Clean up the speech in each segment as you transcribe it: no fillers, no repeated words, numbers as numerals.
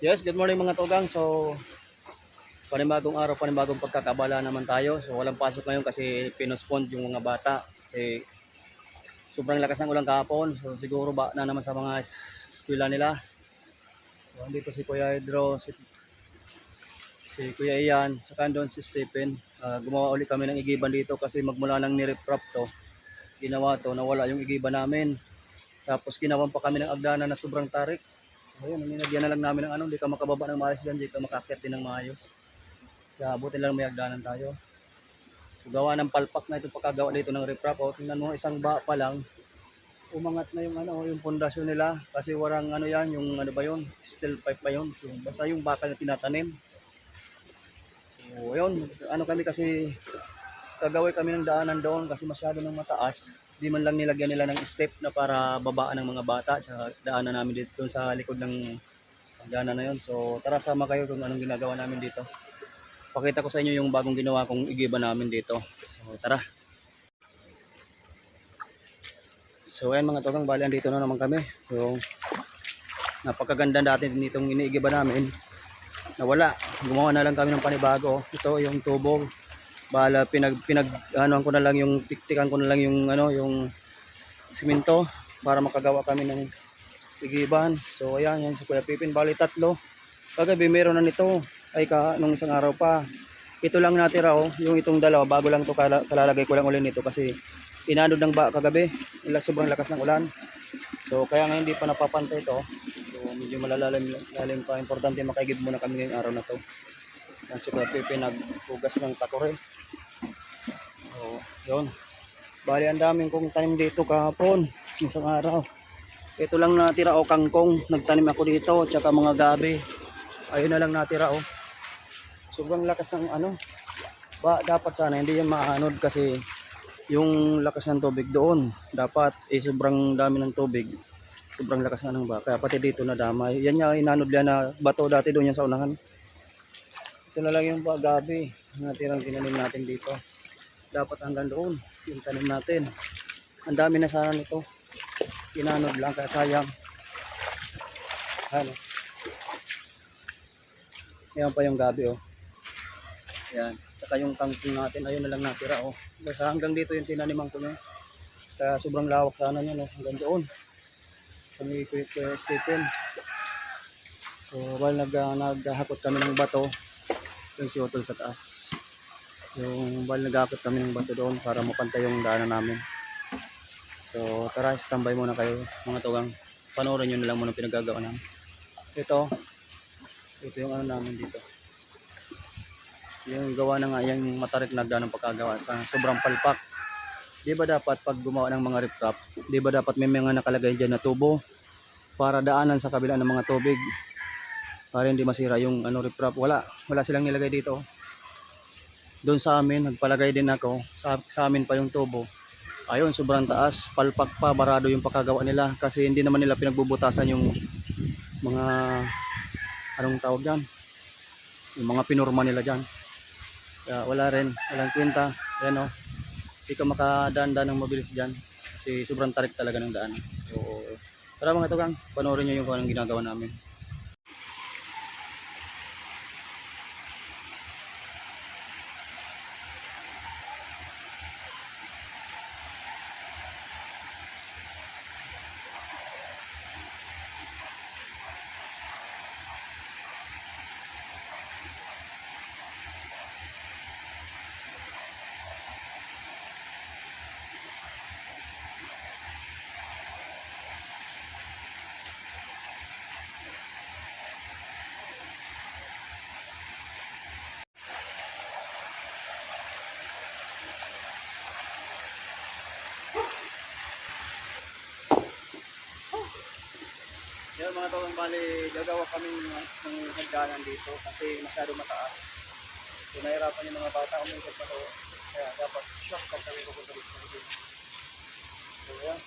Yes, good morning mga tugang. So, panibagong araw, panibagong pagkakabala naman tayo. So, walang pasok ngayon kasi pinospond yung mga bata. Eh, sobrang lakas ng ulan kahapon. So, siguro ba na naman sa mga eskwela nila. So, andito si Kuya Hydro, si Kuya Ian, saka doon si Stephen. Gumawa ulit kami ng igiban dito kasi magmula nang nirep-rap to, ginawa to, nawala yung igiban namin. Tapos ginawan pa kami ng agdanan na sobrang tarik. So, ayun, ninagyan na lang namin ng ano, hindi ka makababa ng maayos dyan, hindi ka makakit din ng maayos. Kaya buti lang may agdanan tayo. So, gawa ng palpak na ito pagkagawa dito ng riprap. O, tingnan mo, isang ba pa lang, umangat na yung ano, yung pundasyon nila kasi warang ano yan, yung ano ba yun, steel pipe ba yun. So, basta yung bakal na tinatanim. So, ayun, ano kami kasi kagawin kami ng daanan doon kasi masyado nang mataas. Di man lang nilagyan nila ng step na para babaan ng mga bata sa daanan namin dito doon sa likod ng daanan na yun. So, tara sama kayo kung anong ginagawa namin dito. Pakita ko sa inyo yung bagong ginawa kong igiba namin dito. So, tara. So ayan mga togang, bali andito na naman kami. So napakaganda dati nitong iniigiba namin. Nawala. Gumawa na lang kami ng panibago. Ito yung tubo. Bala anuan ko na lang yung tiktikan ko na lang yung ano yung simento para makagawa kami ng igiban. So ayan, yan si Kuya Pipin, bali tatlo. Kagabi meron na nito. Ay nung isang araw pa. Ito lang natira yung itong dalawa bago lang to kalalagay ko lang ulit nito kasi inanod ng ba kagabi. Sobrang lakas ng ulan. So kaya ngayon hindi pa napapantay ito. So medyo malalalim pa. Importante makaigib muna kami ngayong araw na to. Yan si Kuya Pepe naghugas ng takore. So yun. Bali ang daming kong tanim dito kahapon. Isang araw. Ito lang natira kangkong. Nagtanim ako dito. Tsaka mga gabi. Ayun na lang natira Sobrang lakas ng ano. Dapat sana hindi yan maanod kasi yung lakas ng tubig doon. Dapat sobrang dami ng tubig. Sobrang lakas nga ng baka. Pati dito na damay. Yan nga inanod yan na bato dati doon yan sa unahan. Ito na lang yung gabi. Natirang tinanim natin dito. Dapat hanggang doon yung tanim natin. Ang dami na sana nito. Inanod lang kaya sayang. Ano. Yan pa yung gabi Yan. Saka yung kangkong natin. Ayun na lang natira Basta hanggang dito yung tinaniman ko na. Kaya sobrang lawak sana niya hanggang doon. Kami Kuya Stephen. So while naghahakot kami ng bato, yung si Otol sa taas. Yung while naghahakot kami ng bato doon para mapantay yung daanan namin. So tara, standby muna kayo mga tugang. Panoorin nyo na lang muna pinagagawa namin. Ito yung ano namin dito. Yung gawa na nga yung matarik na daan ng pagkagawa sa sobrang palpak. Di ba dapat pag gumawa ng mga riprap, di ba dapat may mga nakalagay dyan na tubo para daanan sa kabila ng mga tubig para hindi masira yung riprap. Wala silang nilagay dito. Doon sa amin nagpalagay din ako sa amin pa yung tubo. Ayun, sobrang taas, palpak pa, barado yung pagkagawa nila kasi hindi naman nila pinagbubutasan yung mga anong tawag dyan, yung mga pinorma nila dyan. Kaya walang kwenta. Ayan hindi ka makadaan-daan ng mabilis dyan kasi sobrang tarik talaga ng daan. So tara mga tugang, panoorin nyo yung kung anong ginagawa namin. Yan mga tugang, bali gagawa kami ng hagdanan dito kasi masyado mataas. So nahirapan yung mga bata umikot pa kaya dapat shortcut kami pupunta dito. So yan.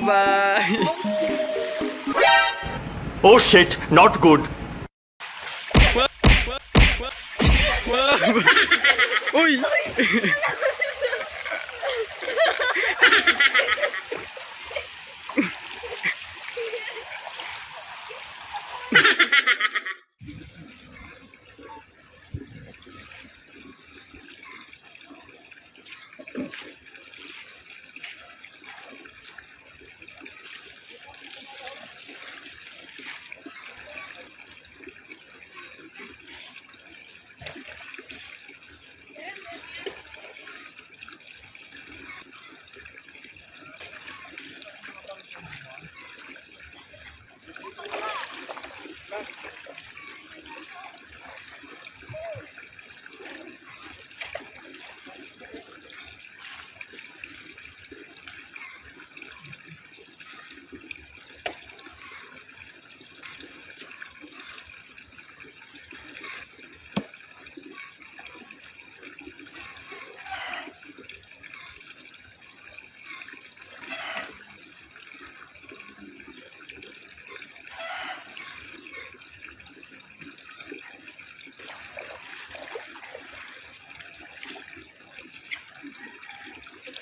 Bye-bye. Oh shit, not good. Uy!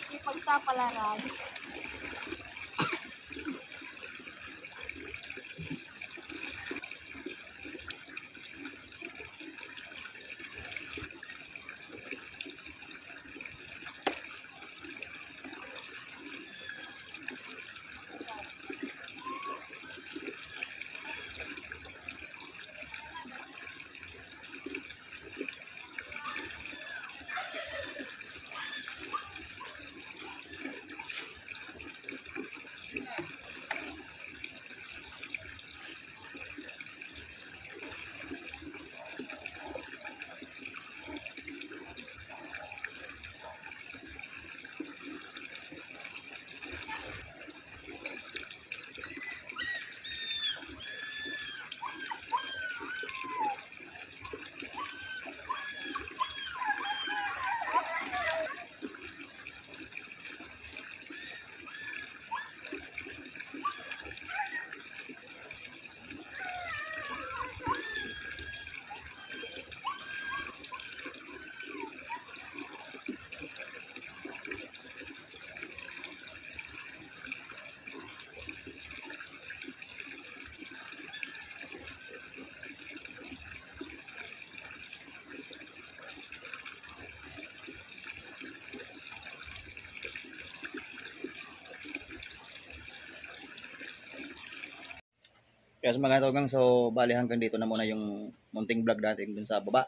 Ipagsapalaran. Kaya sa mga togang, so bali hanggang dito na muna yung munting vlog natin dun sa baba.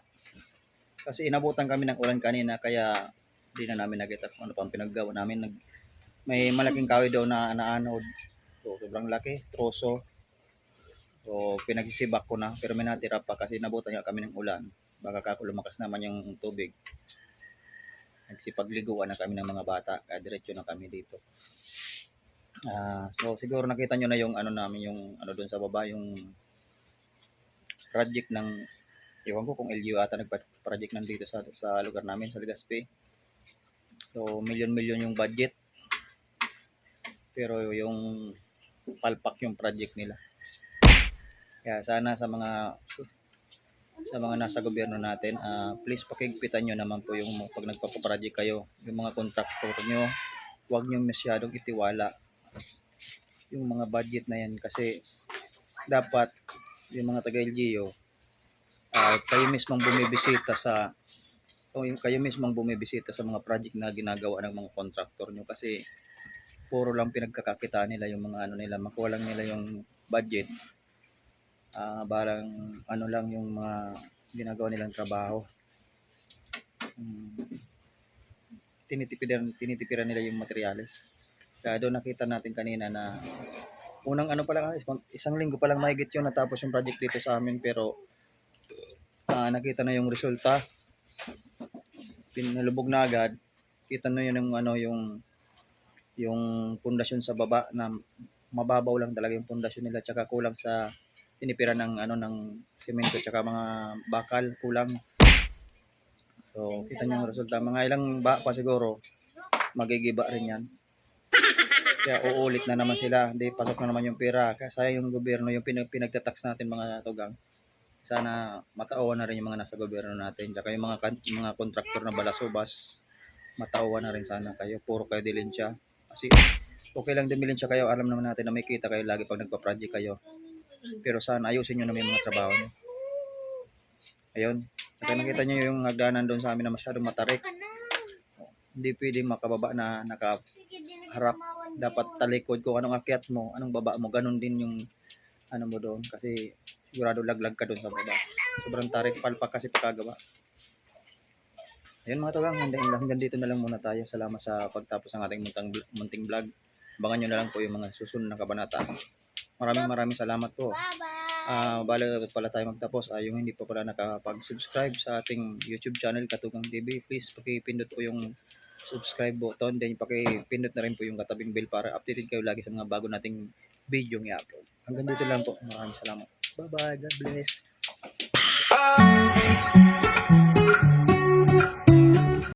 Kasi inabutan kami ng ulan kanina kaya di na namin nakita kung ano pang pinaggawa namin. May malaking kahoy daw na naanod. So sobrang laki, troso. So pinagsisibak ko na pero may natira pa kasi inabutan nga kami ng ulan. Baka kako lumakas naman yung tubig. Nagsipagliguan na kami ng mga bata kaya diretso na kami dito. So siguro nakita nyo na yung ano namin, yung ano doon sa baba, yung project ng, ewan ko kung LGU ata nagpa-project nandito sa lugar namin sa Legazpi. So milyon-milyon yung budget, pero yung palpak yung project nila. Kaya sana sa mga nasa gobyerno natin, please pakigpitan nyo naman po yung pag nagpapaproject kayo, yung mga contractor nyo, huwag nyo masyadong itiwala yung mga budget na yan kasi dapat yung mga taga-LGU, kayo mismong bumibisita sa mga project na ginagawa ng mga contractor nyo kasi puro lang pinagkakakitaan nila yung mga ano nila, makuha lang nila yung budget, barang ano lang yung mga ginagawa nilang trabaho. Tinitipiran nila yung materyales. Kaya doon nakita natin kanina na unang ano pa lang, isang linggo pa lang mahigit yun natapos yung project dito sa amin, pero nakita na yung resulta, pinalubog na agad. Kita na yun yung ano, yung pundasyon sa baba na mababaw lang talaga yung pundasyon nila, tsaka kulang sa tinipiran ng ano ng semento tsaka mga bakal, kulang. So kita niyo yung resulta, mga ilang ba pa siguro magigiba rin yan. Kaya uulit na naman sila, hindi pasok na naman yung pera. Kaya sayang yung gobyerno, yung pinagtatax natin mga tugang. Sana matauhan na rin yung mga nasa gobyerno natin. Tsaka yung mga kontraktor na balasubas, matauhan na rin sana kayo. Puro kayo dilensya. Kasi okay lang dumilensya kayo, alam naman natin na may kita kayo lagi pag nagpa-project kayo. Pero sana ayusin nyo na may mga trabaho nyo. Ayun. At nakita nyo yung hagdanan doon sa amin na masyadong matarik. Hindi pwede makababa na nakaharap. Dapat talikod kung anong akyat mo, anong baba mo, ganun din yung ano mo doon. Kasi sigurado laglag ka doon sa baba. Sobrang tarik, palpak kasi pagkagawa. Ayun mga tugang, hanggang dito na lang muna tayo. Salamat sa pagtapos ng ating munting vlog. Abangan nyo na lang po yung mga susunod na kabanata. Maraming salamat po. Bago pala tayo magtapos, yung hindi pa pala nakapag-subscribe sa ating YouTube channel Katugang TV, please pakipindot po yung subscribe button, then pakipindot na rin po yung katabing bell para updated kayo lagi sa mga bago nating video i-upload. Hanggang dito lang po. Maraming salamat. Bye bye. God bless.